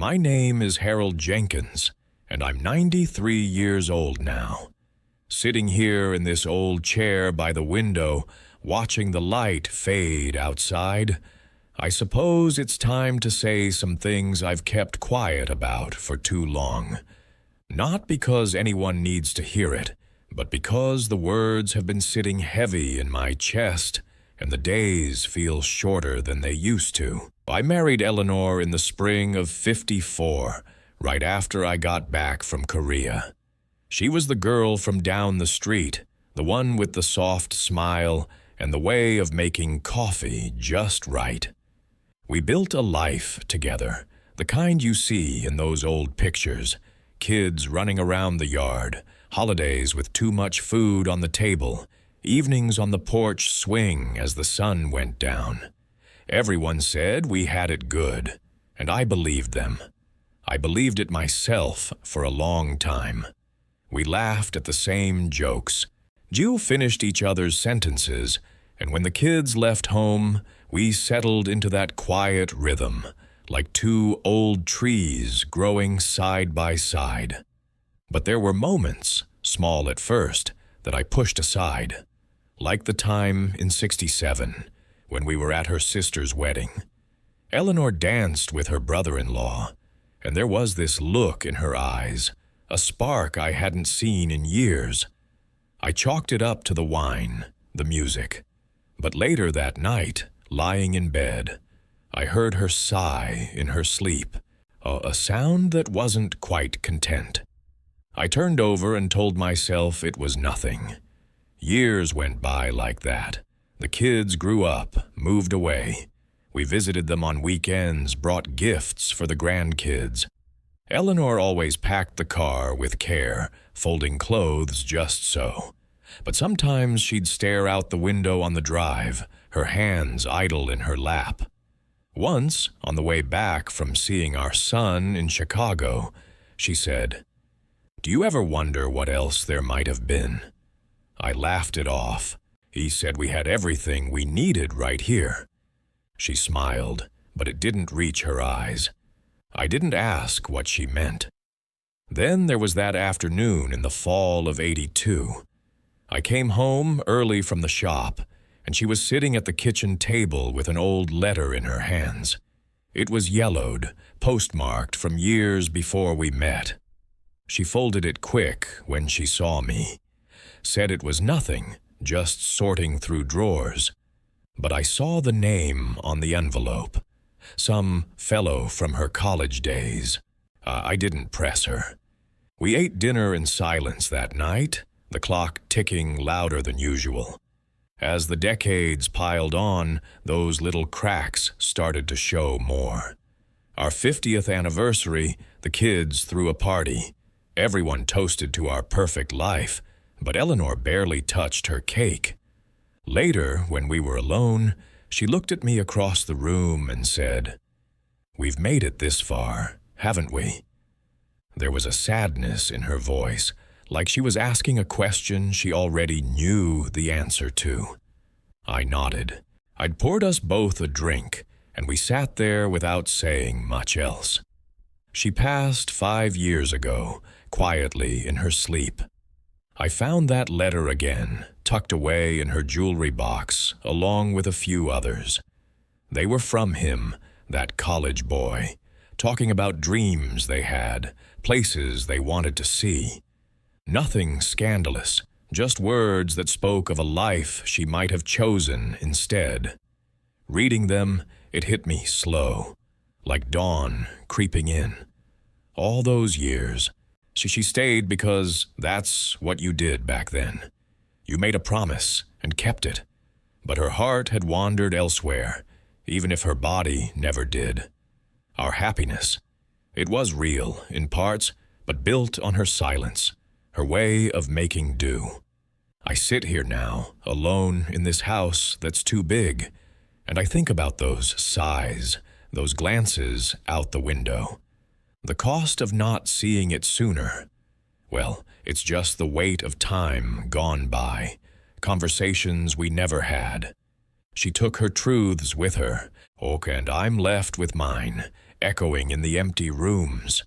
My name is Harold Jenkins, and I'm 93 years old now. Sitting here in this old chair by the window, watching the light fade outside, I suppose it's time to say some things I've kept quiet about for too long. Not because anyone needs to hear it, but because the words have been sitting heavy in my chest, and the days feel shorter than they used to. I married Eleanor in the spring of '54, right after I got back from Korea. She was the girl from down the street, the one with the soft smile and the way of making coffee just right. We built a life together, the kind you see in those old pictures, kids running around the yard, holidays with too much food on the table, evenings on the porch swing as the sun went down. Everyone said we had it good, and I believed them. I believed it myself for a long time. We laughed at the same jokes. Jill finished each other's sentences, and when the kids left home, we settled into that quiet rhythm, like two old trees growing side by side. But there were moments, small at first, that I pushed aside, like the time in '67, when we were at her sister's wedding. Eleanor danced with her brother-in-law, and there was this look in her eyes, a spark I hadn't seen in years. I chalked it up to the wine, the music. But later that night, lying in bed, I heard her sigh in her sleep, a sound that wasn't quite content. I turned over and told myself it was nothing. Years went by like that. The kids grew up, moved away. We visited them on weekends, brought gifts for the grandkids. Eleanor always packed the car with care, folding clothes just so. But sometimes she'd stare out the window on the drive, her hands idle in her lap. Once, on the way back from seeing our son in Chicago, she said, "Do you ever wonder what else there might have been?" I laughed it off. He said we had everything we needed right here. She smiled, but it didn't reach her eyes. I didn't ask what she meant. Then there was that afternoon in the fall of '82. I came home early from the shop, and she was sitting at the kitchen table with an old letter in her hands. It was yellowed, postmarked from years before we met. She folded it quick when she saw me, said it was nothing, just sorting through drawers. But I saw the name on the envelope, some fellow from her college days. I didn't press her. We ate dinner in silence that night, the clock ticking louder than usual. As the decades piled on, those little cracks started to show more. Our 50th anniversary, the kids threw a party. Everyone toasted to our perfect life, but Eleanor barely touched her cake. Later, when we were alone, she looked at me across the room and said, "We've made it this far, haven't we?" There was a sadness in her voice, like she was asking a question she already knew the answer to. I nodded. I'd poured us both a drink, and we sat there without saying much else. She passed 5 years ago, quietly in her sleep. I found that letter again, tucked away in her jewelry box, along with a few others. They were from him, that college boy, talking about dreams they had, places they wanted to see. Nothing scandalous, just words that spoke of a life she might have chosen instead. Reading them, it hit me slow, like dawn creeping in. All those years, she stayed because that's what you did back then. You made a promise and kept it, but her heart had wandered elsewhere, even if her body never did. Our happiness, it was real in parts, but built on her silence, her way of making do. I sit here now, alone in this house that's too big, and I think about those sighs, those glances out the window. The cost of not seeing it sooner. Well, it's just the weight of time gone by, conversations we never had. She took her truths with her, and I'm left with mine, echoing in the empty rooms.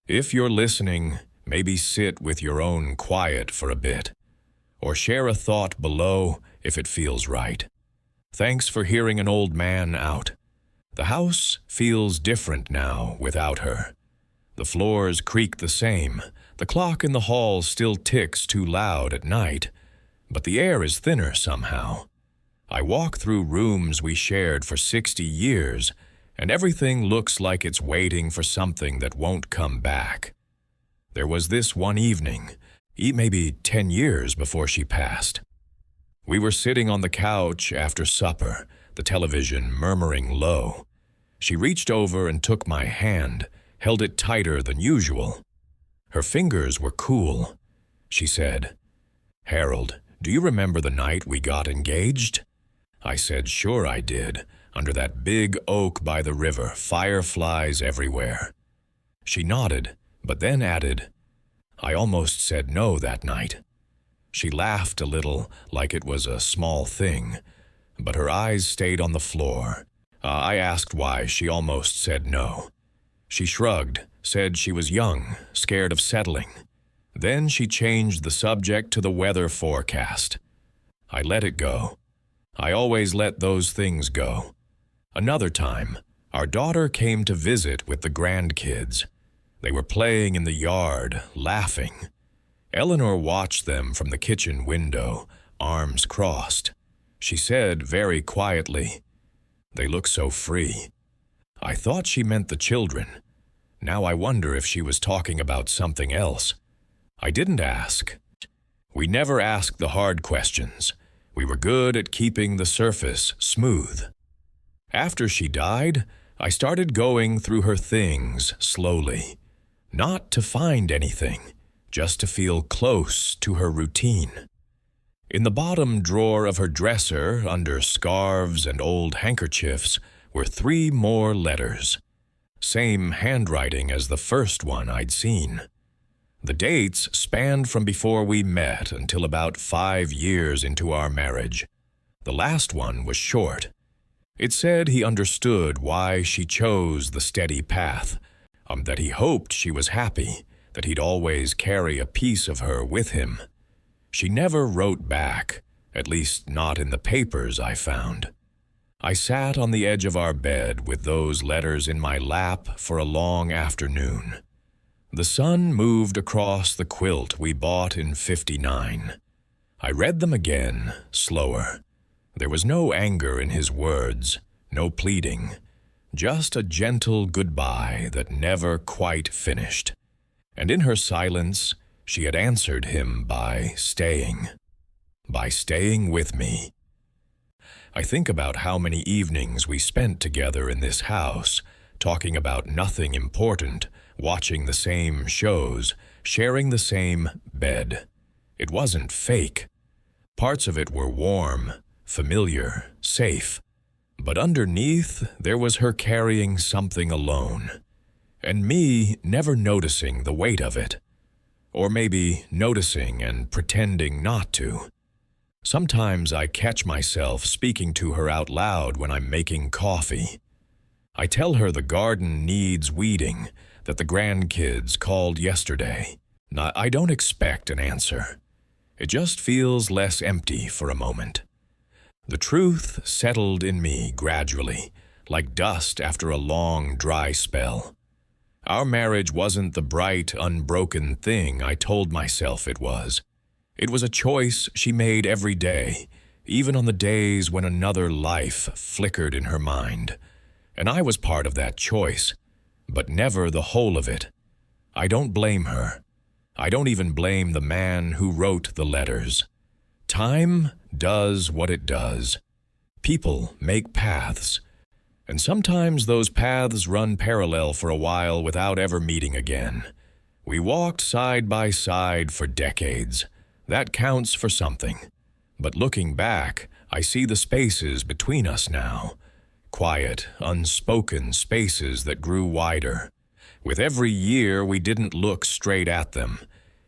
If you're listening, maybe sit with your own quiet for a bit, or share a thought below if it feels right. Thanks for hearing an old man out. The house feels different now without her. The floors creak the same. The clock in the hall still ticks too loud at night, but the air is thinner somehow. I walk through rooms we shared for 60 years, and everything looks like it's waiting for something that won't come back. There was this one evening, maybe 10 years before she passed. We were sitting on the couch after supper, the television murmuring low. She reached over and took my hand, held it tighter than usual. Her fingers were cool. She said, "Harold, do you remember the night we got engaged?" I said, "Sure I did, under that big oak by the river, fireflies everywhere." She nodded, but then added, "I almost said no that night." She laughed a little, like it was a small thing, but her eyes stayed on the floor. I asked why she almost said no. She shrugged, said she was young, scared of settling. Then she changed the subject to the weather forecast. I let it go. I always let those things go. Another time, our daughter came to visit with the grandkids. They were playing in the yard, laughing. Eleanor watched them from the kitchen window, arms crossed. She said very quietly, "They look so free." I thought she meant the children. Now I wonder if she was talking about something else. I didn't ask. We never asked the hard questions. We were good at keeping the surface smooth. After she died, I started going through her things slowly. Not to find anything, just to feel close to her routine. In the bottom drawer of her dresser, under scarves and old handkerchiefs, were 3 more letters. Same handwriting as the first one I'd seen. The dates spanned from before we met until about 5 years into our marriage. The last one was short. It said he understood why she chose the steady path, that he hoped she was happy, that he'd always carry a piece of her with him. She never wrote back, at least not in the papers I found. I sat on the edge of our bed with those letters in my lap for a long afternoon. The sun moved across the quilt we bought in '59. I read them again, slower. There was no anger in his words, no pleading, just a gentle goodbye that never quite finished. And in her silence, she had answered him by staying with me. I think about how many evenings we spent together in this house, talking about nothing important, watching the same shows, sharing the same bed. It wasn't fake. Parts of it were warm, familiar, safe. But underneath, there was her carrying something alone, and me never noticing the weight of it. Or maybe noticing and pretending not to. Sometimes I catch myself speaking to her out loud when I'm making coffee. I tell her the garden needs weeding, that the grandkids called yesterday. I don't expect an answer. It just feels less empty for a moment. The truth settled in me gradually, like dust after a long, dry spell. Our marriage wasn't the bright, unbroken thing I told myself it was. It was a choice she made every day, even on the days when another life flickered in her mind. And I was part of that choice, but never the whole of it. I don't blame her. I don't even blame the man who wrote the letters. Time does what it does. People make paths. And sometimes those paths run parallel for a while without ever meeting again. We walked side by side for decades. That counts for something. But looking back, I see the spaces between us now. Quiet, unspoken spaces that grew wider. With every year, we didn't look straight at them.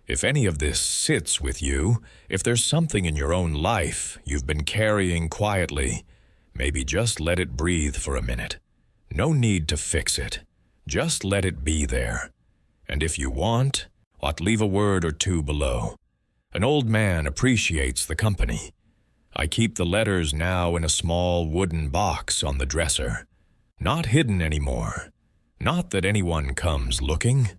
If any of this sits with you, if there's something in your own life you've been carrying quietly, maybe just let it breathe for a minute. No need to fix it. Just let it be there. And if you want, leave a word or two below. An old man appreciates the company. I keep the letters now in a small wooden box on the dresser. Not hidden anymore. Not that anyone comes looking.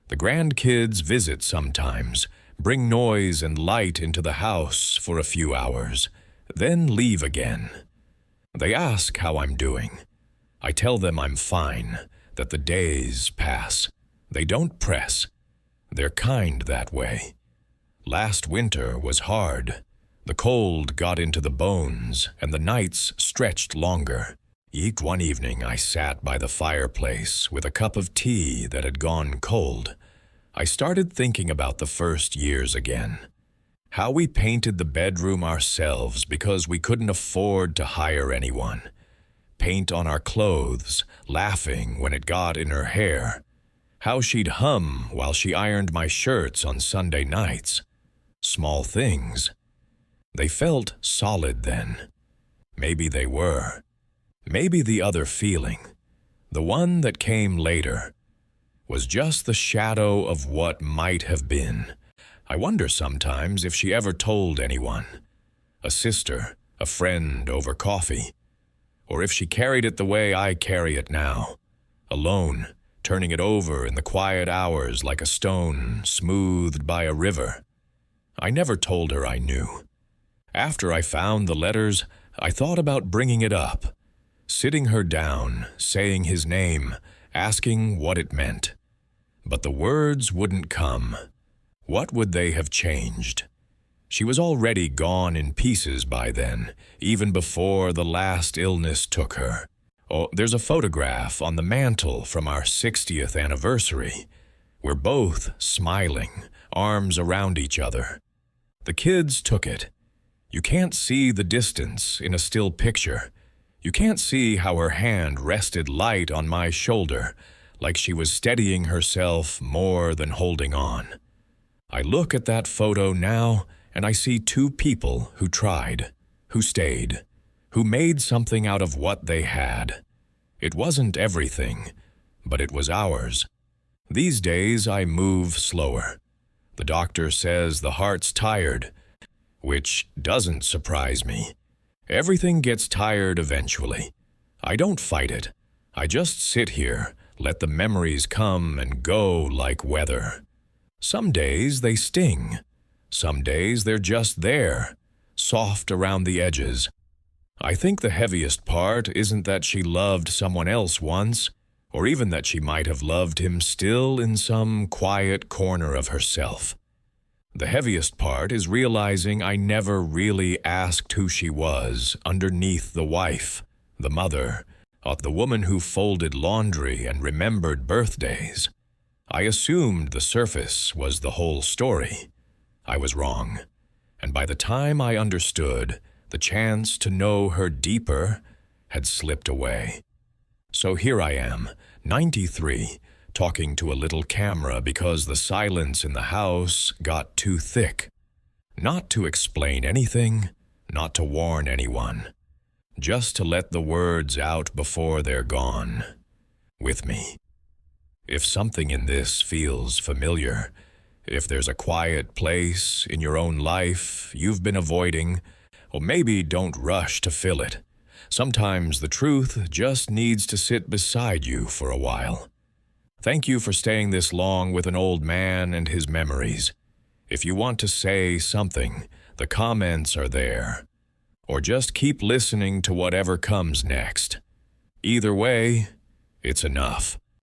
The grandkids visit sometimes, bring noise and light into the house for a few hours, then leave again. They ask how I'm doing. I tell them I'm fine, that the days pass. They don't press. They're kind that way. Last winter was hard. The cold got into the bones, and the nights stretched longer. One evening I sat by the fireplace with a cup of tea that had gone cold. I started thinking about the first years again. How we painted the bedroom ourselves because we couldn't afford to hire anyone. Paint on our clothes, laughing when it got in her hair. How she'd hum while she ironed my shirts on Sunday nights. Small things. They felt solid then. Maybe they were. Maybe the other feeling, the one that came later, was just the shadow of what might have been. I wonder sometimes if she ever told anyone. A sister, a friend over coffee. Or if she carried it the way I carry it now. Alone, turning it over in the quiet hours like a stone smoothed by a river. I never told her I knew. After I found the letters, I thought about bringing it up. Sitting her down, saying his name, asking what it meant. But the words wouldn't come. What would they have changed? She was already gone in pieces by then, even before the last illness took her. Oh, there's a photograph on the mantel from our 60th anniversary. We're both smiling, arms around each other. The kids took it. You can't see the distance in a still picture. You can't see how her hand rested light on my shoulder, like she was steadying herself more than holding on. I look at that photo now, and I see two people who tried, who stayed, who made something out of what they had. It wasn't everything, but it was ours. These days I move slower. The doctor says the heart's tired, which doesn't surprise me. Everything gets tired eventually. I don't fight it. I just sit here, let the memories come and go like weather. Some days they sting. Some days they're just there, soft around the edges. I think the heaviest part isn't that she loved someone else once, or even that she might have loved him still in some quiet corner of herself. The heaviest part is realizing I never really asked who she was underneath the wife, the mother, the woman who folded laundry and remembered birthdays. I assumed the surface was the whole story. I was wrong, and by the time I understood, the chance to know her deeper had slipped away. So here I am, 93, talking to a little camera because the silence in the house got too thick. Not to explain anything, not to warn anyone, just to let the words out before they're gone, with me. If something in this feels familiar, if there's a quiet place in your own life you've been avoiding, or maybe don't rush to fill it. Sometimes the truth just needs to sit beside you for a while. Thank you for staying this long with an old man and his memories. If you want to say something, the comments are there. Or just keep listening to whatever comes next. Either way, it's enough.